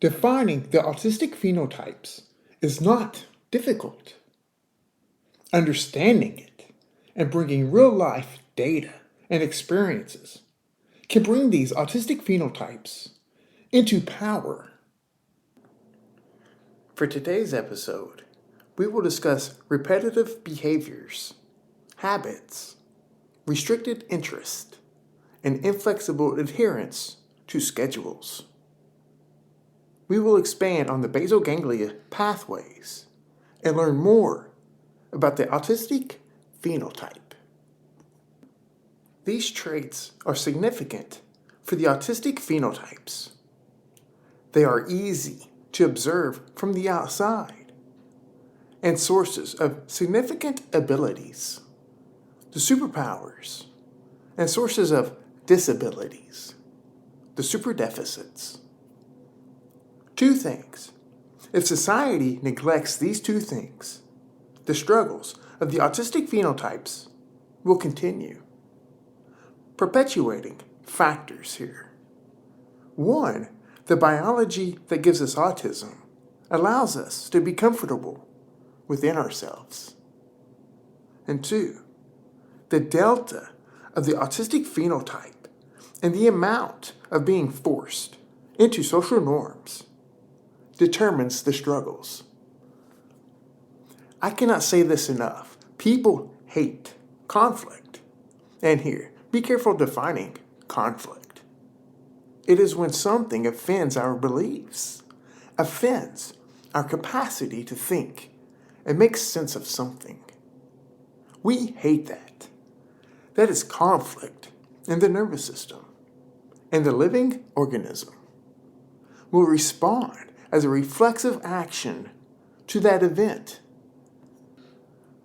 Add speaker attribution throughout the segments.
Speaker 1: Defining the autistic phenotypes is not difficult. Understanding it and bringing real-life data and experiences can bring these autistic phenotypes into power. For today's episode, we will discuss repetitive behaviors, habits, restricted interest, and inflexible adherence to schedules. We will expand on the basal ganglia pathways and learn more about the autistic phenotype. These traits are significant for the autistic phenotypes. They are easy to observe from the outside and sources of significant abilities, the superpowers, and sources of disabilities, the superdeficits. Two things. If society neglects these two things, the struggles of the autistic phenotypes will continue. Perpetuating factors here. One, the biology that gives us autism allows us to be comfortable within ourselves. And two, the delta of the autistic phenotype and the amount of being forced into social norms determines the struggles. I cannot say this enough. People hate conflict. And here, be careful defining conflict. It is when something offends our beliefs, offends our capacity to think and make sense of something. We hate that. That is conflict in the nervous system. And the living organism will respond as a reflexive action to that event.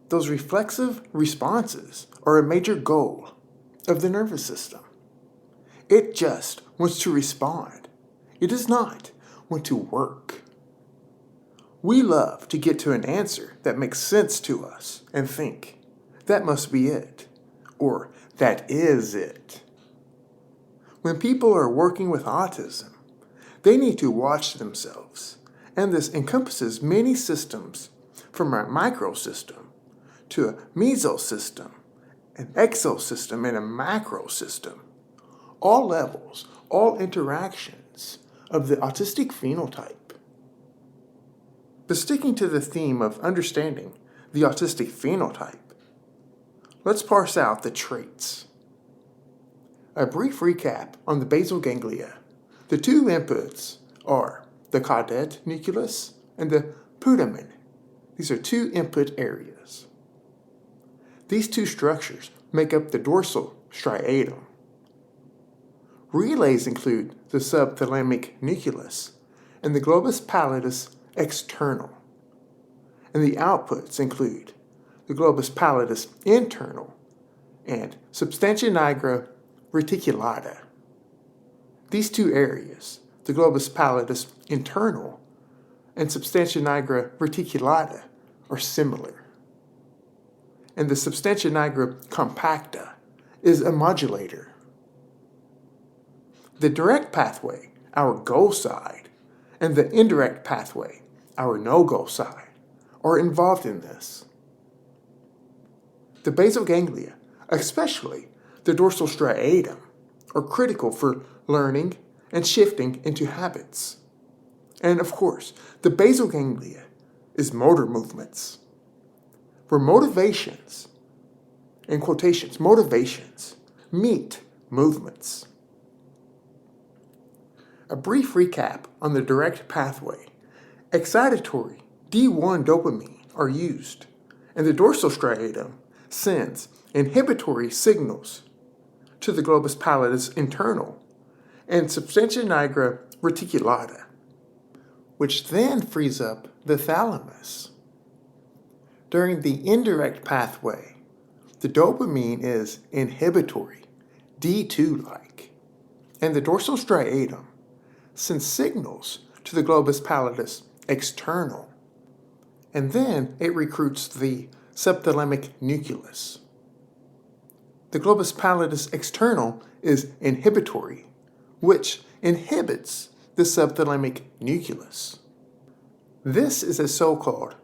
Speaker 1: Those reflexive responses are a major goal of the nervous system. It just wants to respond. It does not want to work. We love to get to an answer that makes sense to us and think, that must be it, or that is it. When people are working with autism, they need to watch themselves, and this encompasses many systems, from a microsystem to a mesosystem, an exosystem, and a macrosystem. All levels, all interactions of the autistic phenotype. But sticking to the theme of understanding the autistic phenotype, let's parse out the traits. A brief recap on the basal ganglia. The two inputs are the caudate nucleus and the putamen. These are two input areas. These two structures make up the dorsal striatum. Relays include the subthalamic nucleus and the globus pallidus external. And the outputs include the globus pallidus internal and substantia nigra reticulata. These two areas, the globus pallidus internal and substantia nigra reticulata, are similar. And the substantia nigra compacta is a modulator. The direct pathway, our go side, and the indirect pathway, our no-go side, are involved in this. The basal ganglia, especially the dorsal striatum, are critical for learning and shifting into habits. And of course, the basal ganglia is motor movements, where motivations, in quotations, motivations, meet movements. A brief recap on the direct pathway. Excitatory D1 dopamine are used, and the dorsal striatum sends inhibitory signals to the globus pallidus internal and substantia nigra reticulata, which then frees up the thalamus. During the indirect pathway, the dopamine is inhibitory, D2-like, and the dorsal striatum sends signals to the globus pallidus external, and then it recruits the subthalamic nucleus. The globus pallidus external is inhibitory, which inhibits the subthalamic nucleus. This is a so-called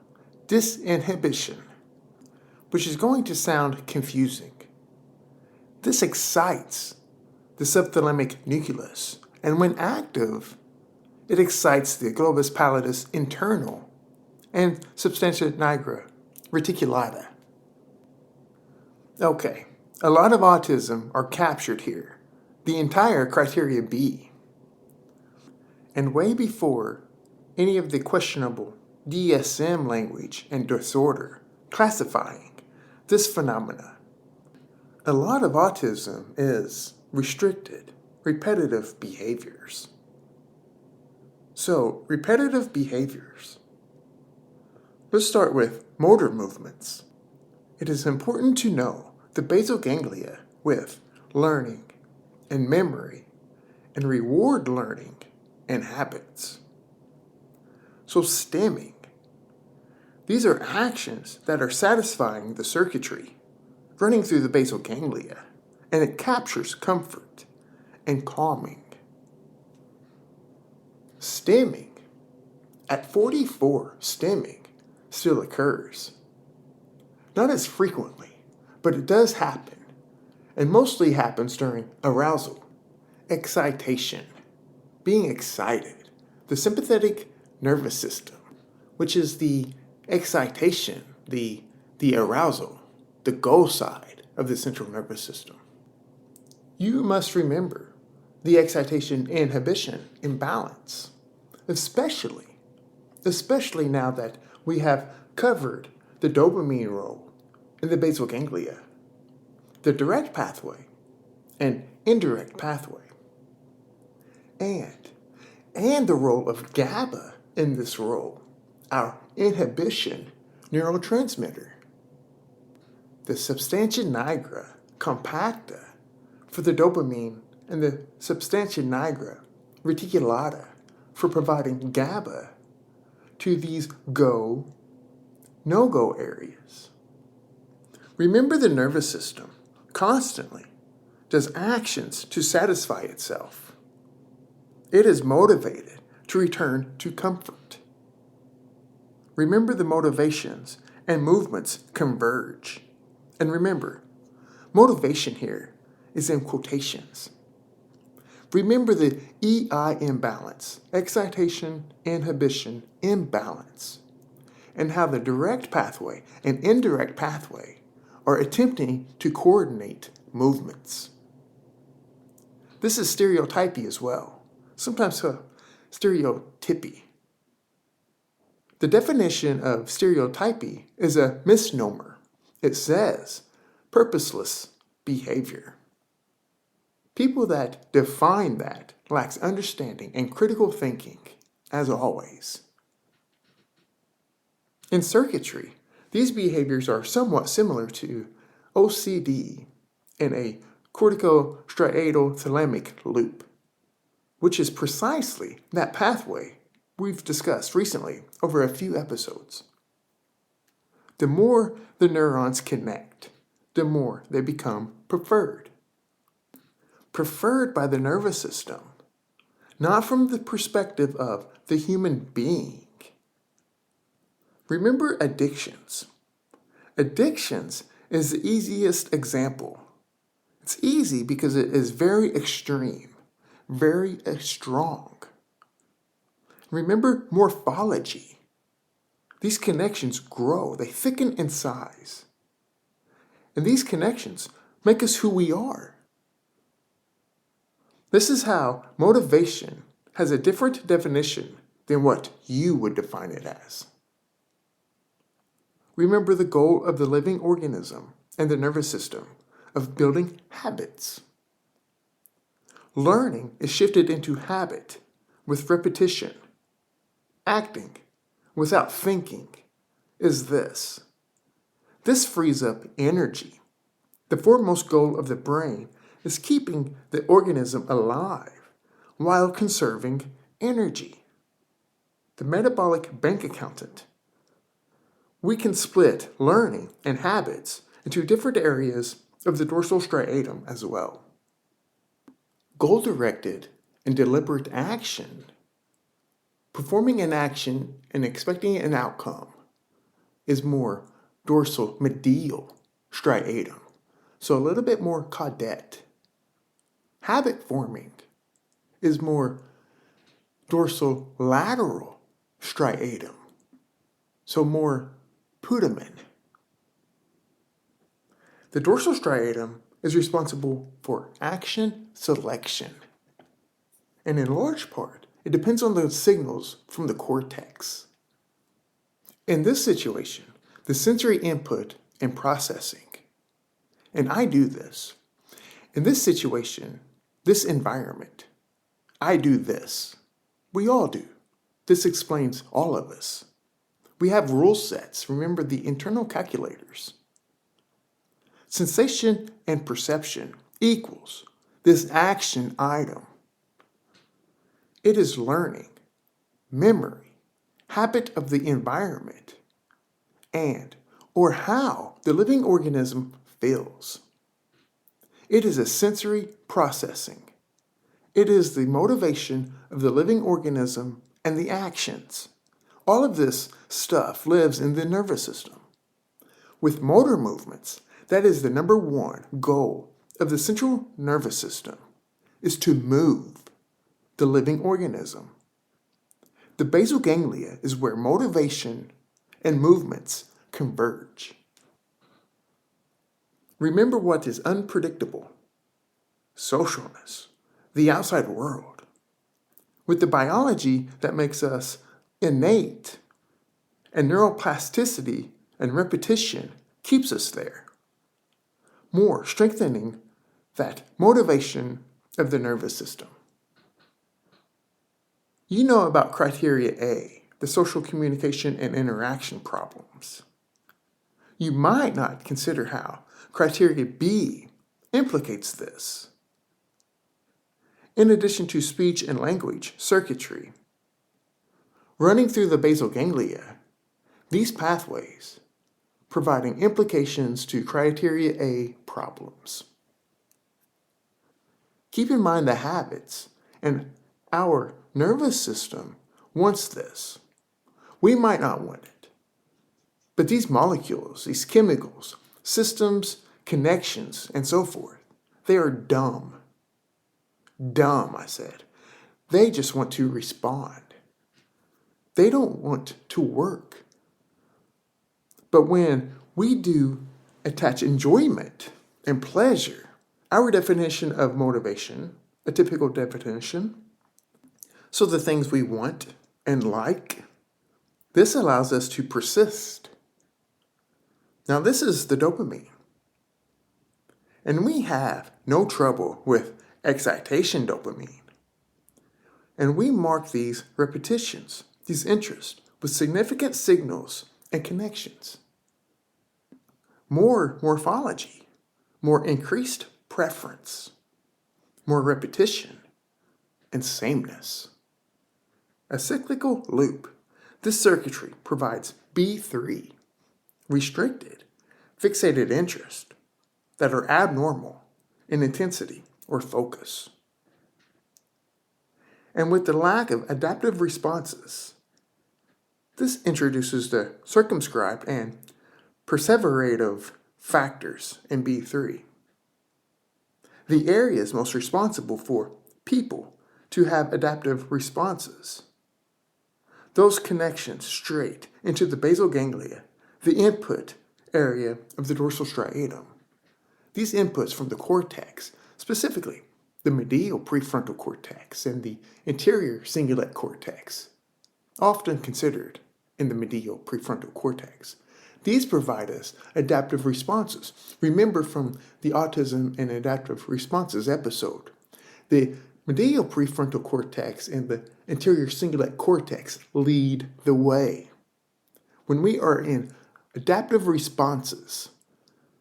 Speaker 1: disinhibition, which is going to sound confusing. This excites the subthalamic nucleus, and when active, it excites the globus pallidus internal and substantia nigra reticulata. Okay, a lot of autism are captured here, the entire criteria B. And way before any of the questionable DSM language and disorder classifying this phenomena, a lot of autism is restricted, repetitive behaviors. So, repetitive behaviors. Let's start with motor movements. It is important to know the basal ganglia with learning and memory and reward learning and habits. So stimming. These are actions that are satisfying the circuitry running through the basal ganglia, and it captures comfort and calming. Stimming. At 44, stimming still occurs. Not as frequently, but it does happen, and mostly happens during arousal, excitation, being excited, the sympathetic nervous system, which is the excitation, the arousal, the go side of the central nervous system. You must remember the excitation inhibition imbalance, especially now that we have covered the dopamine role in the basal ganglia, the direct pathway and indirect pathway, and the role of GABA in this role, our inhibition neurotransmitter. The substantia nigra compacta for the dopamine and the substantia nigra reticulata for providing GABA to these go, no-go areas. Remember, the nervous system constantly does actions to satisfy itself. It is motivated to return to comfort. Remember, the motivations and movements converge. And remember, motivation here is in quotations. Remember the EI imbalance, excitation, inhibition, imbalance, and how the direct pathway and indirect pathway are attempting to coordinate movements. This is stereotypy as well, sometimes stereotypy. The definition of stereotypy is a misnomer. It says purposeless behavior. People that define that lacks understanding and critical thinking, as always. In circuitry, these behaviors are somewhat similar to OCD in a corticostriatal thalamic loop, which is precisely that pathway we've discussed recently over a few episodes. The more the neurons connect, the more they become preferred. Preferred by the nervous system, not from the perspective of the human being. Remember addictions. Addictions is the easiest example. It's easy because it is very extreme, very strong. Remember morphology. These connections grow, they thicken in size. And these connections make us who we are. This is how motivation has a different definition than what you would define it as. Remember the goal of the living organism and the nervous system of building habits. Learning is shifted into habit with repetition. Acting without thinking is this. This frees up energy. The foremost goal of the brain is keeping the organism alive while conserving energy. The metabolic bank accountant. We can split learning and habits into different areas of the dorsal striatum as well. Goal-directed and deliberate action Performing an action and expecting an outcome is more dorsal medial striatum, so a little bit more caudate. Habit forming is more dorsal lateral striatum, so more putamen. The dorsal striatum is responsible for action selection, and in large part, it depends on the signals from the cortex. In this situation, the sensory input and processing, and I do this. In this situation, this environment, I do this. We all do. This explains all of us. We have rule sets. Remember the internal calculators. Sensation and perception equals this action item. It is learning, memory, habit of the environment, and or how the living organism feels. It is a sensory processing. It is the motivation of the living organism and the actions. All of this stuff lives in the nervous system. With motor movements, that is the number one goal of the central nervous system, is to move the living organism. The basal ganglia is where motivation and movements converge. Remember what is unpredictable: socialness, the outside world. With the biology that makes us innate, and neuroplasticity and repetition keeps us there, more strengthening that motivation of the nervous system. You know about criteria A, the social communication and interaction problems. You might not consider how criteria B implicates this. In addition to speech and language circuitry, running through the basal ganglia, these pathways providing implications to criteria A problems. Keep in mind the habits, and our nervous system wants this. We might not want it. But these molecules, these chemicals, systems, connections, and so forth, they are dumb. Dumb, I said. They just want to respond. They don't want to work. But when we do attach enjoyment and pleasure, our definition of motivation, a typical definition, so the things we want and like, this allows us to persist. Now this is the dopamine. And we have no trouble with excitation dopamine. And we mark these repetitions, these interests, with significant signals and connections. More morphology, more increased preference, more repetition, and sameness. A cyclical loop. This circuitry provides B3, restricted, fixated interest, that are abnormal in intensity or focus. And with the lack of adaptive responses, this introduces the circumscribed and perseverative factors in B3. The areas most responsible for people to have adaptive responses. Those connections straight into the basal ganglia, the input area of the dorsal striatum. These inputs from the cortex, specifically the medial prefrontal cortex and the anterior cingulate cortex, often considered in the medial prefrontal cortex. These provide us adaptive responses. Remember from the Autism and Adaptive Responses episode, the medial prefrontal cortex and the anterior cingulate cortex lead the way. When we are in adaptive responses,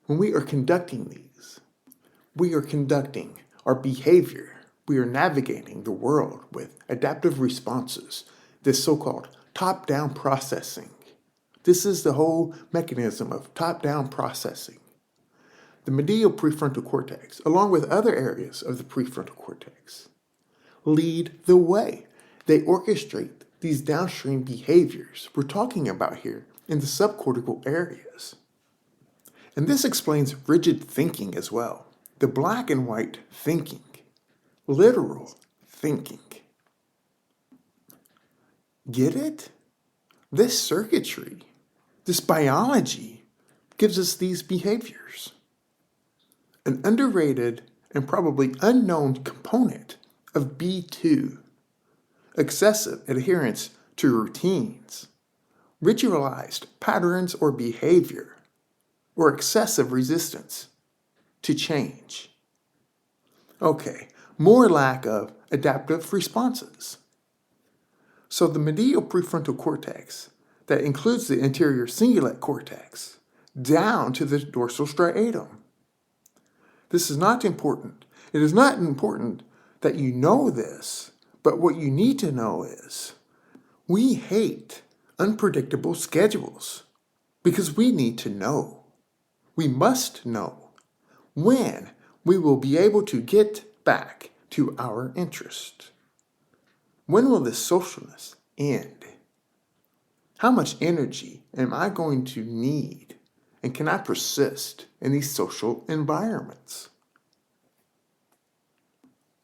Speaker 1: when we are conducting these, we are conducting our behavior. We are navigating the world with adaptive responses, this so-called top-down processing. This is the whole mechanism of top-down processing. The medial prefrontal cortex, along with other areas of the prefrontal cortex, lead the way. They orchestrate these downstream behaviors we're talking about here in the subcortical areas. And this explains rigid thinking as well, the black and white thinking, literal thinking. Get it? This circuitry, this biology gives us these behaviors. An underrated and probably unknown component of B2, excessive adherence to routines, ritualized patterns or behavior, or excessive resistance to change. Okay, more lack of adaptive responses. So the medial prefrontal cortex, that includes the anterior cingulate cortex, down to the dorsal striatum. This is not important. It is not important that you know this, but what you need to know is we hate unpredictable schedules because we need to know. We must know when we will be able to get back to our interest. When will this socialness end? How much energy am I going to need, and can I persist in these social environments?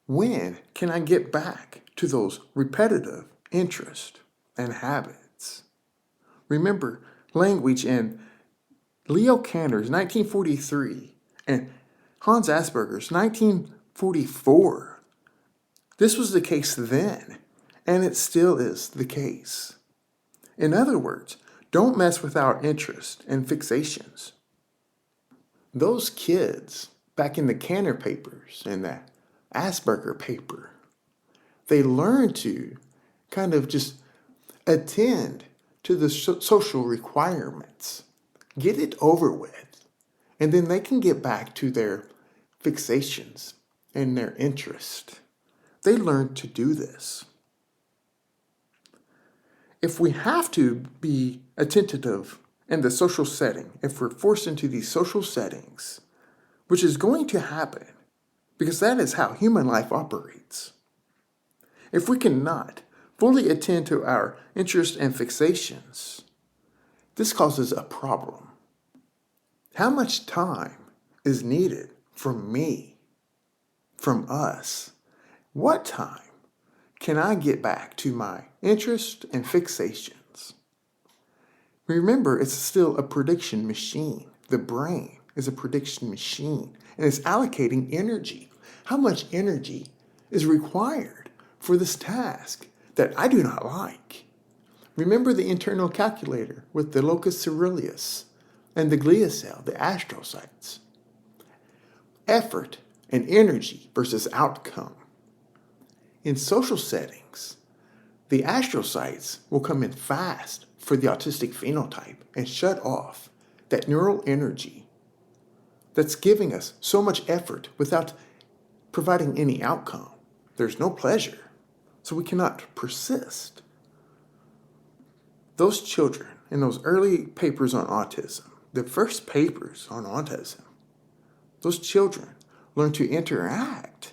Speaker 1: When can I get back to those repetitive interests and habits? Remember language in Leo Kanner's 1943 and Hans Asperger's 1944. This was the case then, and it still is the case. In other words, don't mess with our interest and fixations. Those kids back in the Kanner papers and the Asperger paper, they learn to kind of just attend to the social requirements, get it over with, and then they can get back to their fixations and their interest. They learn to do this. If we have to be attentive in the social setting, if we're forced into these social settings, which is going to happen, because that is how human life operates. If we cannot fully attend to our interests and fixations, this causes a problem. How much time is needed from me, from us? What time can I get back to my interests and fixations? Remember, it's still a prediction machine. The brain is a prediction machine, and it's allocating energy. How much energy is required for this task that I do not like? Remember the internal calculator with the locus coeruleus and the glia cell, the astrocytes. Effort and energy versus outcome. In social settings, the astrocytes will come in fast for the autistic phenotype and shut off that neural energy that's giving us so much effort without providing any outcome. There's no pleasure, so we cannot persist. Those children in those early papers on autism, the first papers on autism, those children learn to interact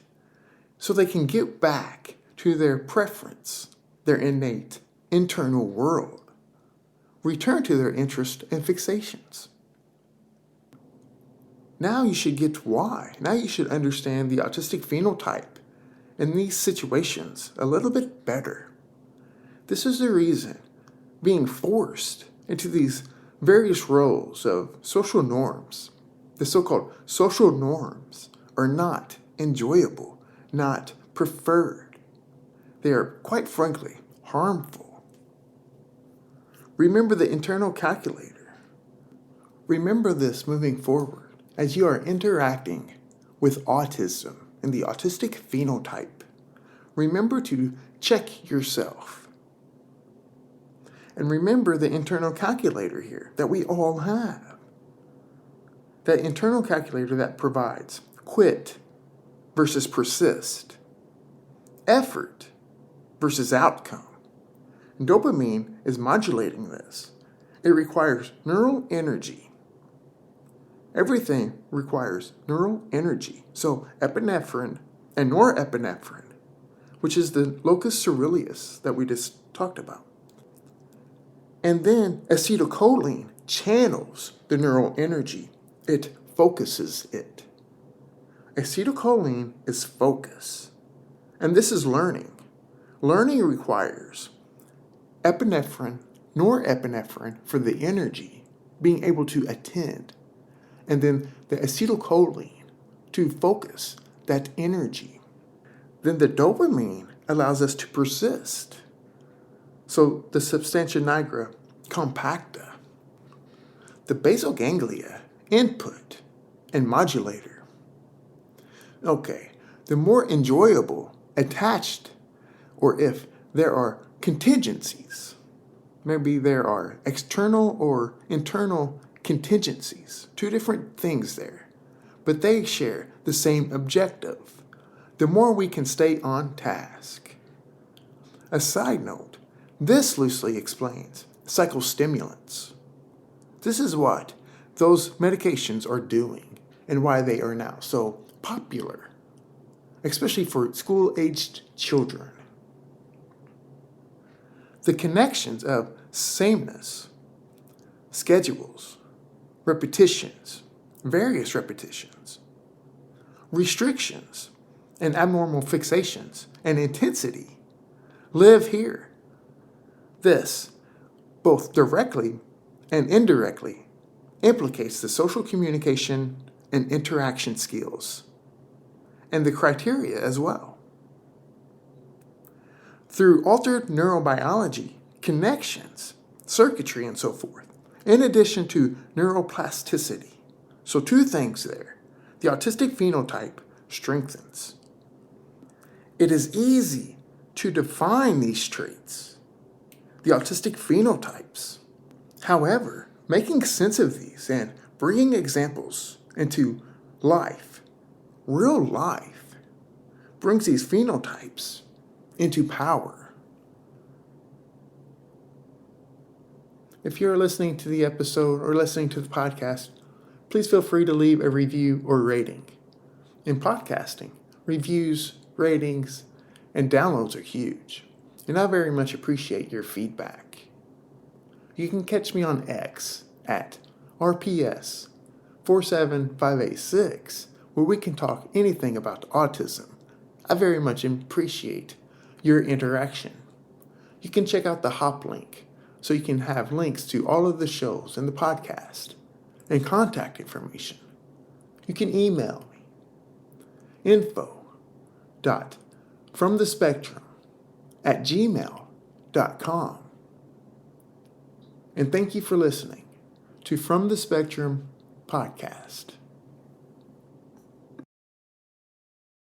Speaker 1: so they can get back to their preference, their innate internal world, return to their interests and fixations. Now you should get why. Now you should understand the autistic phenotype in these situations a little bit better. This is the reason being forced into these various roles of social norms, the so-called social norms, are not enjoyable, not preferred. They are, quite frankly, harmful. Remember the internal calculator. Remember this moving forward as you are interacting with autism and the autistic phenotype. Remember to check yourself. And remember the internal calculator here that we all have. That internal calculator that provides quit versus persist, effort versus outcome. Dopamine is modulating this. It requires neural energy. Everything requires neural energy. So epinephrine and norepinephrine, which is the locus coeruleus that we just talked about. And then acetylcholine channels the neural energy. It focuses it. Acetylcholine is focus. And this is learning. Learning requires epinephrine, norepinephrine for the energy, being able to attend, and then the acetylcholine to focus that energy. Then the dopamine allows us to persist. So the substantia nigra compacta. The basal ganglia, input and modulator. Okay, the more enjoyable, attached, or if there are contingencies, maybe there are external or internal contingencies, two different things there, but they share the same objective. The more we can stay on task. A side note, this loosely explains psychostimulants. This is what those medications are doing and why they are now so popular, especially for school-aged children. The connections of sameness, schedules, repetitions, various repetitions, restrictions, and abnormal fixations and intensity live here. This, both directly and indirectly, implicates the social communication and interaction skills, and the criteria as well. Through altered neurobiology, connections, circuitry, and so forth, in addition to neuroplasticity. So two things there. The autistic phenotype strengthens. It is easy to define these traits, the autistic phenotypes. However, making sense of these and bringing examples into life, real life, brings these phenotypes into power. If you're listening to the episode or listening to the podcast, please feel free to leave a review or rating. In podcasting, reviews, ratings, and downloads are huge, and I very much appreciate your feedback. You can catch me on X at RPS47586, where we can talk anything about autism. I very much appreciate your interaction. You can check out the hop link, so you can have links to all of the shows and the podcast, and contact information. You can email me, info.fromthespectrum@gmail.com. And thank you for listening to From the Spectrum podcast.